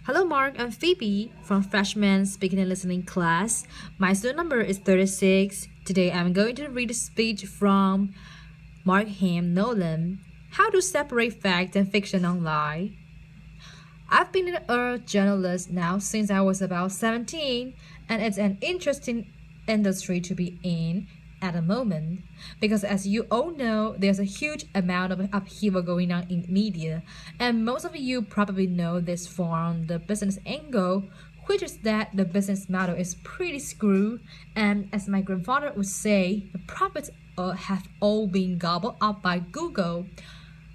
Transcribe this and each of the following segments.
Hello, Mark. I'm Phoebe from Freshman Speaking and Listening class. My student number is 36. Today, I'm going to read a speech from Markham, Nolan. How to separate fact and fiction online. I've been a journalist now since I was about 17, and it's an interesting industry to be in at the moment because as you all know there's a huge amount of upheaval going on in media, and most of you probably know this from the business angle, which is that the business model is pretty screwed, and as my grandfather would say, the profits have all been gobbled up by Google.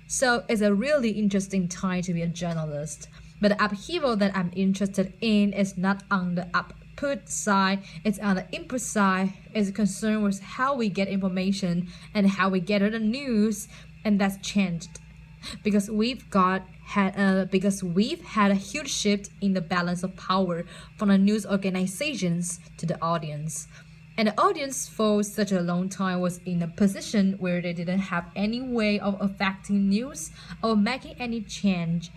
So it's a really interesting time to be a journalist. But the upheaval that I'm interested in is not on the output side, it's on the input side. It's concerned with how we get information and how we gather the news, and that's changed because we've had a huge shift in the balance of power from the news organizations to the audience. And the audience for such a long time was in a position where they didn't have any way of affecting news or making any change.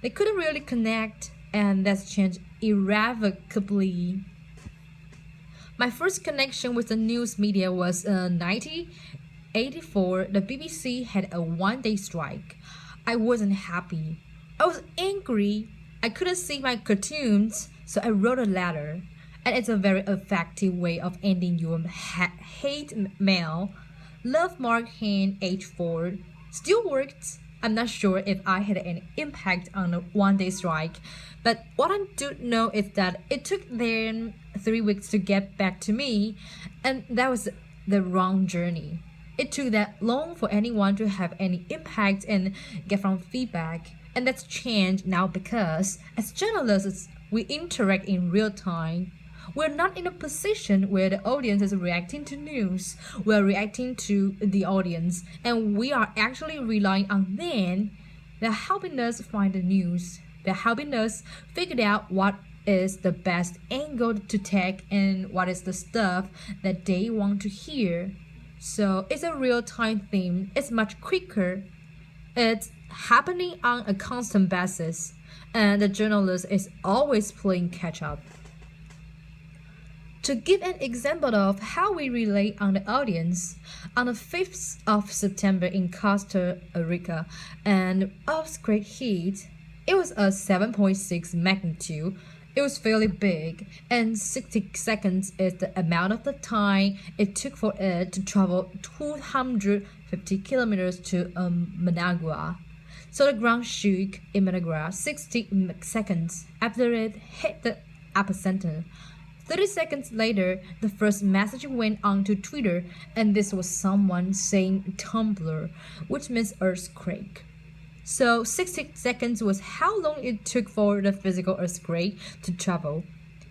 They couldn't really connect, and that's changed irrevocably. My first connection with the news media was in 1984. The BBC had a one-day strike. I wasn't happy. I was angry. I couldn't see my cartoons, so I wrote a letter. And it's a very effective way of ending your hate mail. Love Mark Hand, age 4. Still worked. I'm not sure if I had any impact on the one-day strike, but what I do know is that it took them 3 weeks to get back to me, and that was the wrong journey. It took that long for anyone to have any impact and get from feedback, and that's changed now because as journalists, we interact in real time. We're not in a position where the audience is reacting to news. We're reacting to the audience, and we are actually relying on them. They're helping us find the news. They're helping us figure out what is the best angle to take and what is the stuff that they want to hear. So it's a real-time thing. It's much quicker. It's happening on a constant basis, and the journalist is always playing catch-up. To give an example of how we relate on the audience, on the 5th of September in Costa Rica, an earthquake hit. It was a 7.6 magnitude. It was fairly big, and 60 seconds is the amount of the time it took for it to travel 250 kilometers to Managua. So the ground shook in Managua 60 seconds after it hit the epicenter. 30 seconds later, the first message went on to Twitter, and this was someone saying Tumblr, which means earthquake. So 60 seconds was how long it took for the physical earthquake to travel.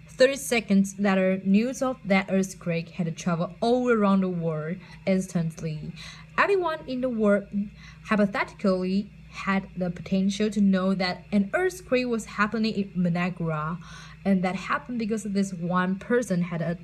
30 seconds later, news of that earthquake had to travel all around the world instantly. Everyone in the world hypothetically had the potential to know that an earthquake was happening in Managua, and that happened because this one person had a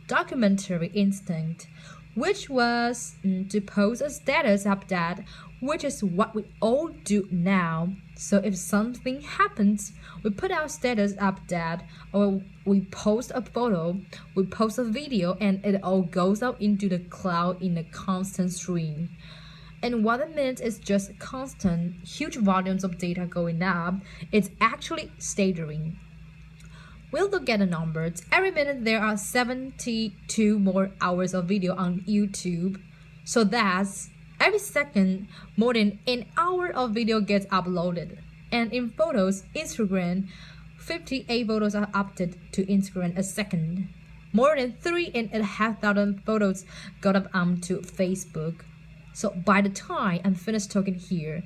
documentary instinct, which was to post a status update, which is what we all do now. So if something happens, we put our status update, or we post a photo, we post a video, and it all goes out into the cloud in a constant stream. And what it means is just constant, huge volumes of data going up. It's actually staggering. We'll look at the numbers. Every minute there are 72 more hours of video on YouTube. So that's every second more than an hour of video gets uploaded. And in photos, Instagram, 58 photos are uploaded to Instagram a second. More than 3,500 photos got up onto Facebook. So by the time I'm finished talking here,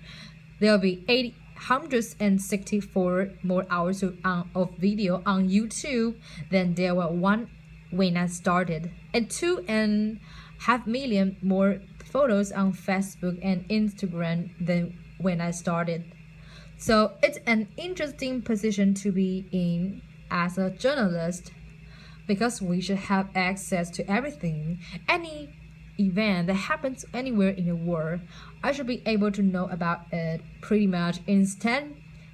there'll be 864 more hours of video on YouTube than there were when I started, and 2.5 million more photos on Facebook and Instagram than when I started. So it's an interesting position to be in as a journalist because we should have access to everything. Any event that happens anywhere in the world, I should be able to know about it pretty much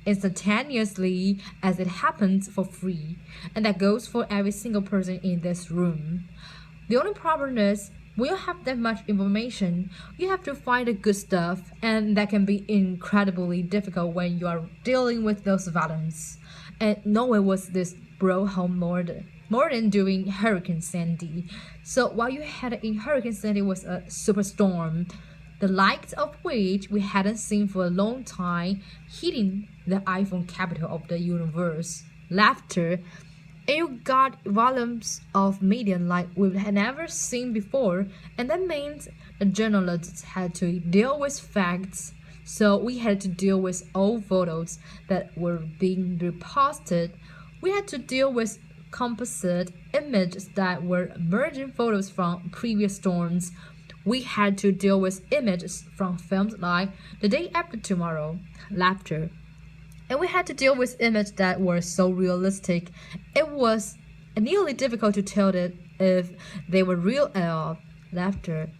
instantaneously as it happens for free. And that goes for every single person in this room. The only problem is when you have that much information, you have to find the good stuff, and that can be incredibly difficult when you are dealing with those violence. And nowhere was this brought home more than during Hurricane Sandy. So what you had in Hurricane Sandy was a superstorm, the likes of which we hadn't seen for a long time, hitting the iPhone capital of the universe. Laughter. And you got volumes of media like we had never seen before, and that means the journalists had to deal with facts. So we had to deal with old photos that were being reposted. We had to deal with composite images that were merging photos from previous storms. We had to deal with images from films like The Day After Tomorrow, Laughter. And we had to deal with images that were so realistic, it was nearly difficult to tell that if they were real at all. Laughter.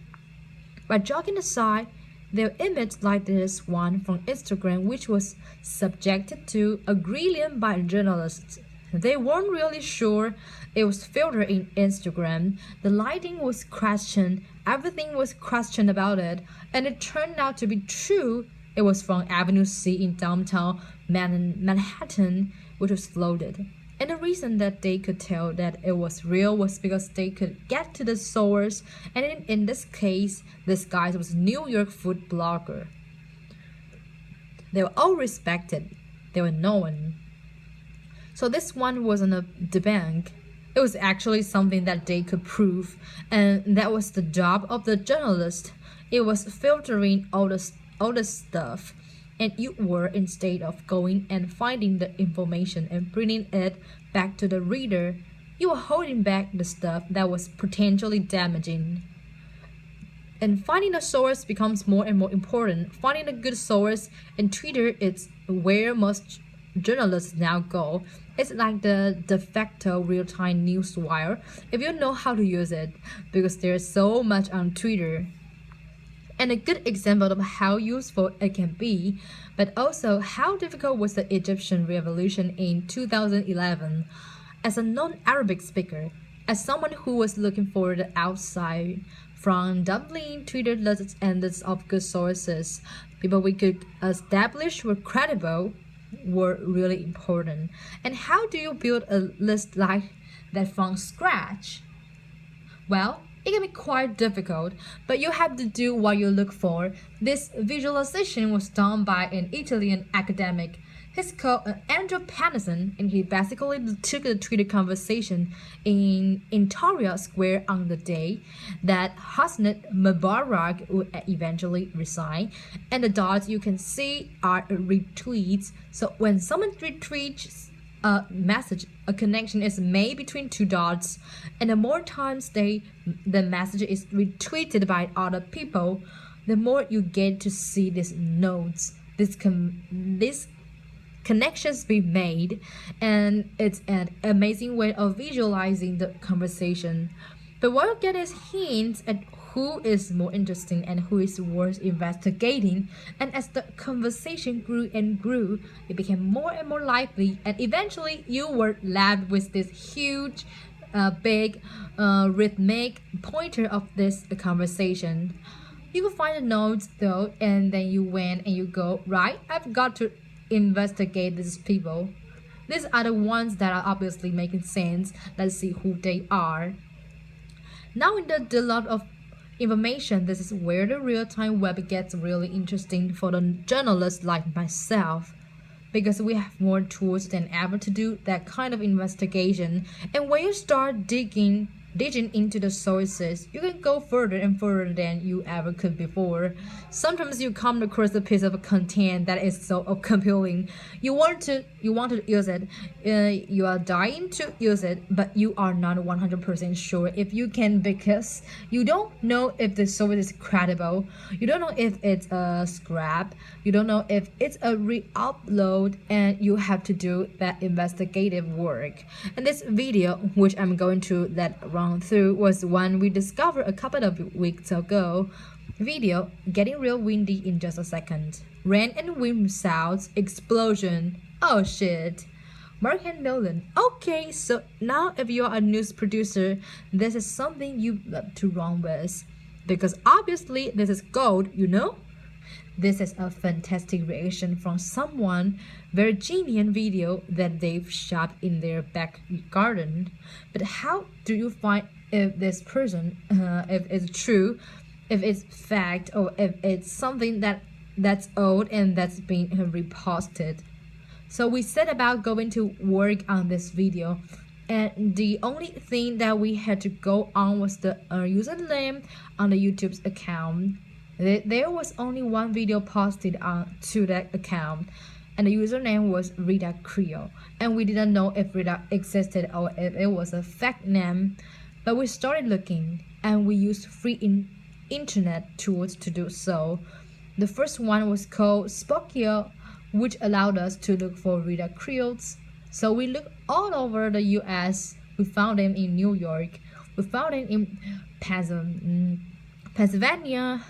But joking aside, there were images like this one from Instagram which was subjected to a grilling by journalists. They weren't really sure it was filtered in Instagram. The lighting was questioned, everything was questioned about it, and it turned out to be true. It was from Avenue C in downtown Manhattan, which was flooded. And the reason that they could tell that it was real was because they could get to the source, and in this case, this guy was a New York food blogger. They were all respected. They were known. So this one wasn't a debunk. It was actually something that they could prove, and that was the job of the journalist. It was filtering all the stuff, and you were, instead of going and finding the information and bringing it back to the reader, you were holding back the stuff that was potentially damaging. And finding a source becomes more and more important. Finding a good source, and Twitter is where most journalists now go. It's like the de facto real-time news wire if you know how to use it, because there's so much on Twitter. And a good example of how useful it can be, but also how difficult was the Egyptian revolution in 2011. As a non-Arabic speaker, as someone who was looking for the outside from doubling Twitter lists and lists of good sources, people we could establish were credible, were really important. And how do you build a list like that from scratch? Well, it can be quite difficult, but you have to do what you look for. This visualization was done by an Italian academic. He's called Andrew Panison, and he basically took the Twitter conversation in Tahrir Square on the day that Hosni Mubarak would eventually resign. And the dots you can see are retweets. So when someone retweets a message, a connection is made between two dots, and the more times the message is retweeted by other people, the more you get to see these nodes, these connections be made, and it's an amazing way of visualizing the conversation. But what you get is hints at who is more interesting and who is worth investigating, and as the conversation grew and grew, it became more and more likely, and eventually you were left with this huge big rhythmic pointer of this conversation. You could find the notes though, and then you went and you go, right, I've got to investigate these people. These are the ones that are obviously making sense. Let's see who they are. Now in the deluge of information, this is where the real-time web gets really interesting for the journalists like myself, because we have more tools than ever to do that kind of investigation. And when you start digging into the sources, you can go further and further than you ever could before. Sometimes you come across a piece of content that is so compelling. You want to use it. You are dying to use it, but you are not 100% sure if you can, because you don't know if the source is credible. You don't know if it's a scrap. You don't know if it's a re-upload, and you have to do that investigative work. And this video, which I'm going to let run through, was one we discovered a couple of weeks ago. Video getting real windy in just a second. Rain and wind sounds, explosion. Oh shit. Mark and Nolan. Okay, so now if you're a news producer, this is something you love to run with. Because obviously this is gold, you know? This is a fantastic reaction from someone very genuine video that they've shot in their back garden. But how do you find if this person, if it's true, if it's fact, or if it's something that's old and that's been reposted? So we set about going to work on this video, and the only thing that we had to go on was the username on the YouTube's account. There was only one video posted to that account, and the username was Rita Creole, and we didn't know if Rita existed or if it was a fake name. But we started looking, and we used free internet tools to do so. The first one was called Spokia, which allowed us to look for Rita Creoles. So we looked all over the US. We found them in New York. We found them in Pennsylvania,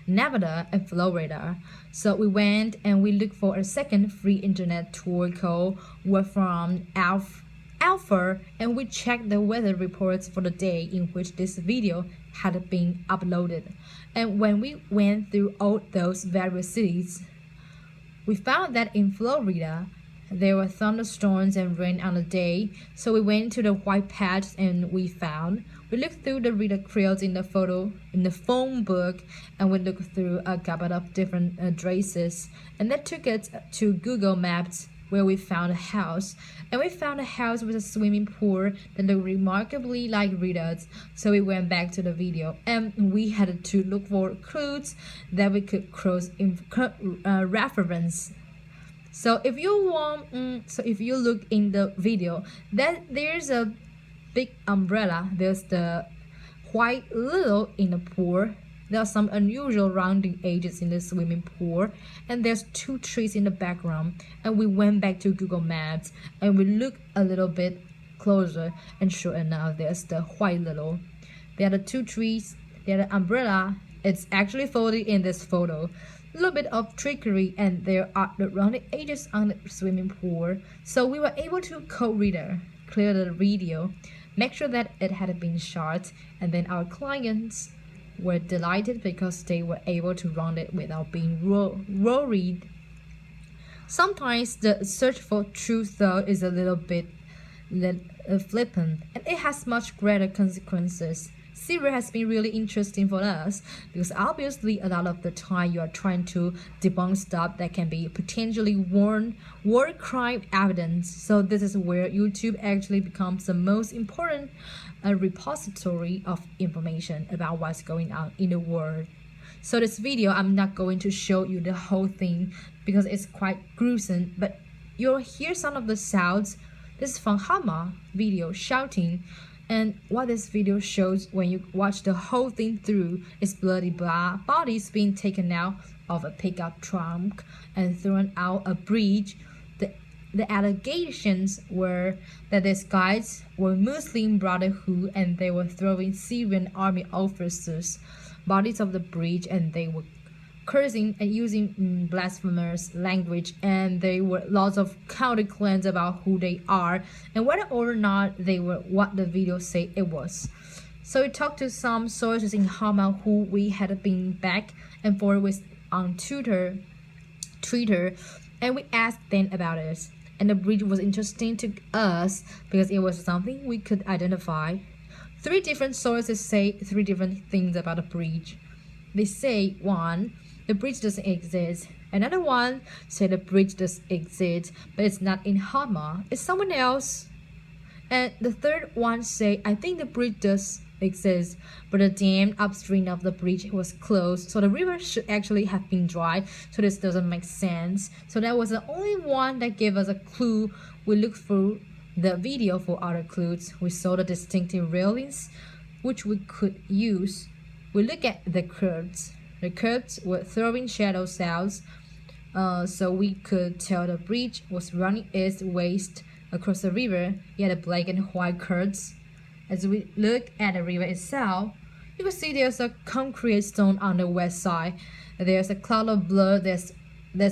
Nevada, and Florida. So we went and we looked for a second free internet tool called We're from Alpha, and we checked the weather reports for the day in which this video had been uploaded. And when we went through all those various cities, we found that in Florida, there were thunderstorms and rain on the day, so we went to the white patch and we looked through the Rita Creoles in the phone book, and we looked through a couple of different addresses, and that took us to Google Maps, where we found a house. And we found a house with a swimming pool that looked remarkably like Rita's. So we went back to the video, and we had to look for clues that we could cross in reference. So if you look in the video, that there's a big umbrella. There's the white lily in the pool. There are some unusual rounding edges in the swimming pool, and there's two trees in the background. And we went back to Google Maps and we looked a little bit closer, and sure enough, there's the white lily. There are the two trees, there are the umbrella. It's actually folded in this photo. A little bit of trickery, and there are the rounded edges on the swimming pool. So we were able to co-reader, clear the video, make sure that it had been shot, and then our clients were delighted because they were able to run it without being worried. Sometimes the search for truth though is a little bit flippant, and it has much greater consequences. Syria has been really interesting for us because obviously a lot of the time you are trying to debunk stuff that can be potentially war crime evidence. So this is where YouTube actually becomes the most important repository of information about what's going on in the world. So this video, I'm not going to show you the whole thing because it's quite gruesome, but you'll hear some of the sounds. This is from Hama video shouting. And what this video shows when you watch the whole thing through is bloody bodies being taken out of a pickup truck and thrown out a bridge. The allegations were that these guys were Muslim Brotherhood and they were throwing Syrian army officers bodies of the bridge, and they were cursing and using blasphemous language, and there were lots of counter-claims about who they are and whether or not they were what the video said it was. So we talked to some sources in Hama who we had been back and forth with on Twitter, and we asked them about it. And the bridge was interesting to us because it was something we could identify. 3 different sources say 3 different things about the bridge. They say, 1, the bridge doesn't exist. Another one said the bridge does exist, but it's not in Hama, it's someone else. And the third one say, I think the bridge does exist, but the dam upstream of the bridge was closed, so the river should actually have been dry, so this doesn't make sense. So that was the only one that gave us a clue. We looked through the video for other clues. We saw the distinctive railings, which we could use. We look at the curves. The curves were throwing shadow cells, so we could tell the bridge was running east-west across the river. It had black and white curves. As we look at the river itself, You can see there's a concrete stone on the west side. There's a cloud of blood that's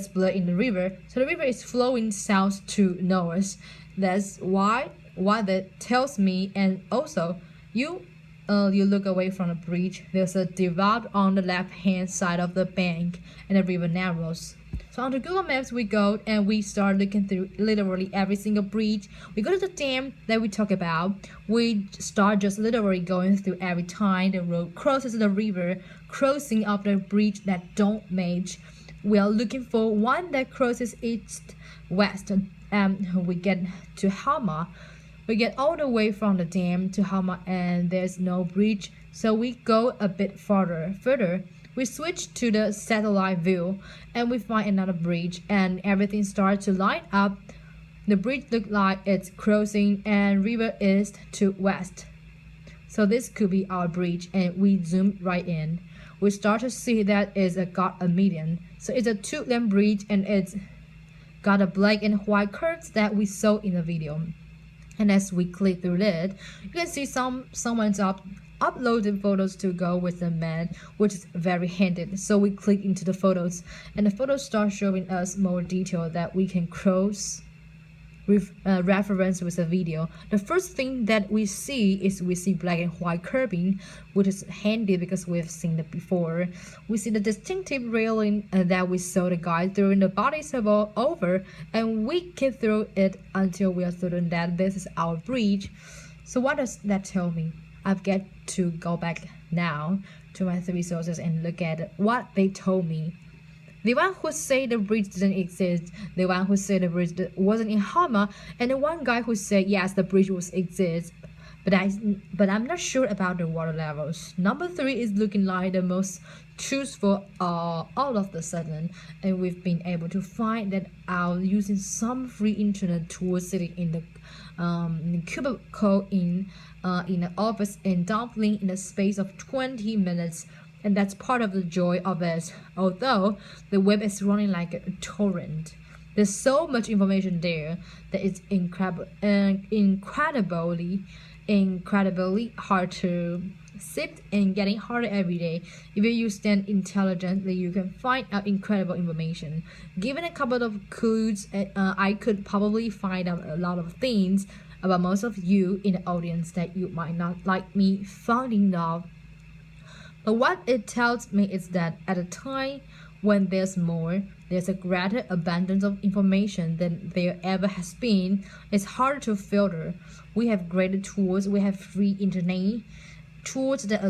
blood in the river. So the river is flowing south to north. That's why what that tells me. And also, you look away from the bridge. There's a divide on the left-hand side of the bank, and the river narrows. So on the Google Maps we go and we start looking through literally every single bridge. We go to the dam that we talk about. We start just literally going through every time the road crosses the river, crossing up the bridge that don't match. We are looking for one that crosses east west. We get to Hama. We get all the way from the dam to Hama and there's no bridge. So we go a bit further. We switch to the satellite view and we find another bridge and everything starts to line up. The bridge looks like it's crossing and river east to west. So this could be our bridge and we zoom right in. We start to see that it's got a median. So it's a two-lane bridge and it's got a black and white curves that we saw in the video. And as we click through it, you can see someone's uploaded photos to go with the man, which is very handy. So we click into the photos and the photos start showing us more detail that we can cross reference with the video. The first thing that we see black and white curving, which is handy because we've seen it before. We see the distinctive railing that we saw the guy throwing the body servo over, and we keep through it until we are certain that this is our bridge. So what does that tell me? I've got to go back now to my three sources and look at what they told me. The one who said the bridge didn't exist, the one who said the bridge wasn't in Hama, and the one guy who said yes, the bridge was exist. But I'm not sure about the water levels. Number 3 is looking like the most truthful all of the sudden, and we've been able to find that out using some free internet tools sitting in the cubicle in the office and dumpling in the space of 20 minutes. And that's part of the joy of it. Although the web is running like a torrent, there's so much information there that it's incredibly hard to sift and getting harder every day. If you use them intelligently, you can find out incredible information. Given a couple of clues, I could probably find out a lot of things about most of you in the audience that you might not like me finding out. But what it tells me is that at a time when there's a greater abundance of information than there ever has been. It's hard to filter. We have greater tools. We have free internet tools that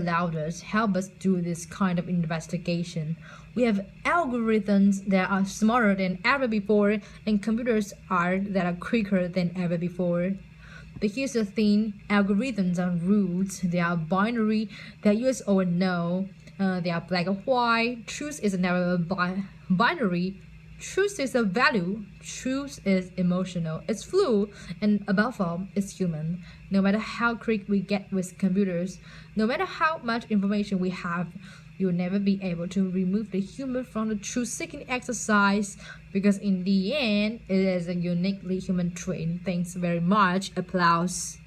help us do this kind of investigation. We have algorithms that are smarter than ever before, and computers that are quicker than ever before. But here's the thing, algorithms are roots, they are binary, they are yes or no, they are black or white. Truth is never binary. Truth is a value, truth is emotional, it's fluid, and above all, it's human. No matter how quick we get with computers, no matter how much information we have, you'll never be able to remove the human from the truth-seeking exercise, because in the end, it is a uniquely human trait. Thanks very much. Applause.